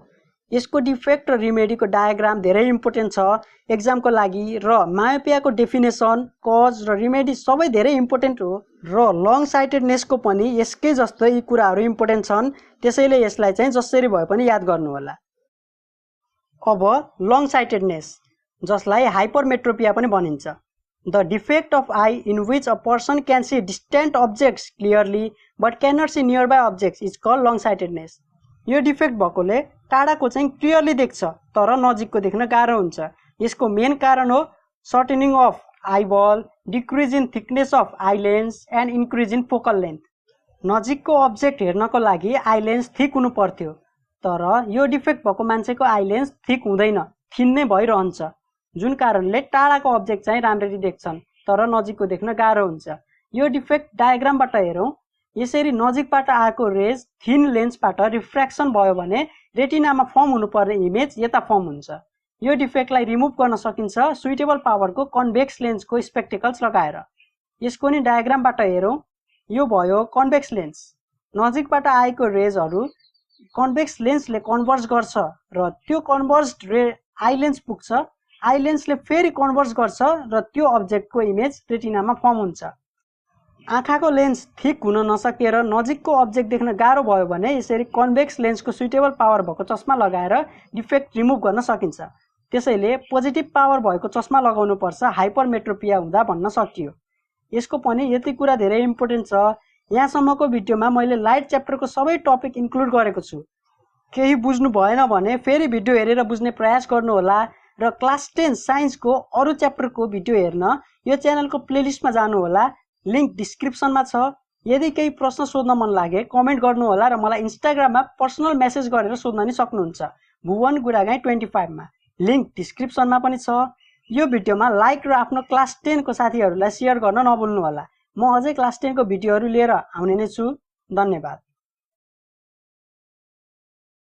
यसको डिफेक्ट र रिमेडीको डायग्राम धेरै इम्पोर्टेन्ट छ एक्जामको लागि र मायोपियाको डेफिनेसन, कज र रिमेडी सबै धेरै इम्पोर्टेन्ट हो र लङ साइटेडनेसको पनि यसकै जस्तो यी कुराहरू इम्पोर्टेन्ट छन्। त्यसैले यसलाई चाहिँ जसरी भए पनि याद गर्नु होला। अब लङ साइटेडनेस, जसलाई हाइपरमेट्रोपिया पनि भनिन्छ। The defect of eye in which a person can see distant objects clearly but cannot see nearby objects is called long-sightedness. यो डिफेक्ट भएकोले टाढाको चाहिँ क्लियरली देख्छ तर नजिकको देख्न गाह्रो हुन्छ। यसको मेन कारण हो shortening of eyeball, decrease in thickness of eye lens and increase in focal length. नजिकको अब्जेक्ट हेर्नको लागि आई लेन्स थिक हुनु पर्थ्यो तर यो डिफेक्ट भएको मान्छेको आई लेन्स थिक हुँदैन, थिन नै भइरहन्छ, जुन कारणले टाढाको अब्जेक्ट चाहिँ राम्ररी देख्छन् तर नजिकको देख्न गाह्रो हुन्छ। यो डिफेक्ट डायग्रामबाट हेरौँ। यसरी नजिकबाट आएको रेज थिन लेन्सबाट रिफ्र्याक्सन भयो भने रेटिनामा फर्म हुनुपर्ने इमेज यता फर्म हुन्छ। यो डिफेक्टलाई रिमुभ गर्न सकिन्छ सुइटेबल पावरको कन्भेक्स लेन्सको स्पेक्टेकल्स लगाएर। यसको नि डायग्रामबाट हेरौँ। यो भयो कन्भेक्स लेन्स। नजिकबाट आएको रेजहरू कन्भेक्स लेन्सले कन्भर्ज गर्छ र त्यो कन्भर्ज्ड रे आई लेन्स पुग्छ। आई लेन्सले फेरि कन्भर्ज गर्छ र त्यो अब्जेक्टको इमेज रेटिनामा फर्म हुन्छ। आँखाको लेन्स थिक हुन नसकेर नजिकको अब्जेक्ट देख्न गाह्रो भयो भने यसरी कन्भेक्स लेन्सको सुइटेबल पावर भएको चस्मा लगाएर डिफेक्ट रिमुभ गर्न सकिन्छ। त्यसैले पोजिटिभ पावर भएको चस्मा लगाउनुपर्छ हाइपरमेट्रोपिया हुँदा भन्न सकियो। यसको पनि यति कुरा धेरै इम्पोर्टेन्ट छ। यहाँसम्मको भिडियोमा मैले लाइट च्याप्टरको सबै टपिक इन्क्लुड गरेको छु। केही बुझ्नु भएन भने फेरि भिडियो हेरेर बुझ्ने प्रयास गर्नुहोला र क्लास 10 साइन्सको अरू च्याप्टरको भिडियो हेर्न यो च्यानलको प्लेलिस्टमा जानुहोला। लिङ्क डिस्क्रिप्सनमा छ। यदि केही प्रश्न सोध्न मन लागे कमेन्ट गर्नुहोला र मलाई इन्स्टाग्राममा पर्सनल मेसेज गरेर सोध्न नि सक्नुहुन्छ भुवन गुरागाई 25 मा। लिङ्क डिस्क्रिप्सनमा पनि छ। यो भिडियोमा लाइक र आफ्नो क्लास 10 को साथीहरूलाई सेयर गर्न नभुल्नुहोला। म अझै क्लास 10 को भिडियोहरू लिएर आउने नै छु। धन्यवाद।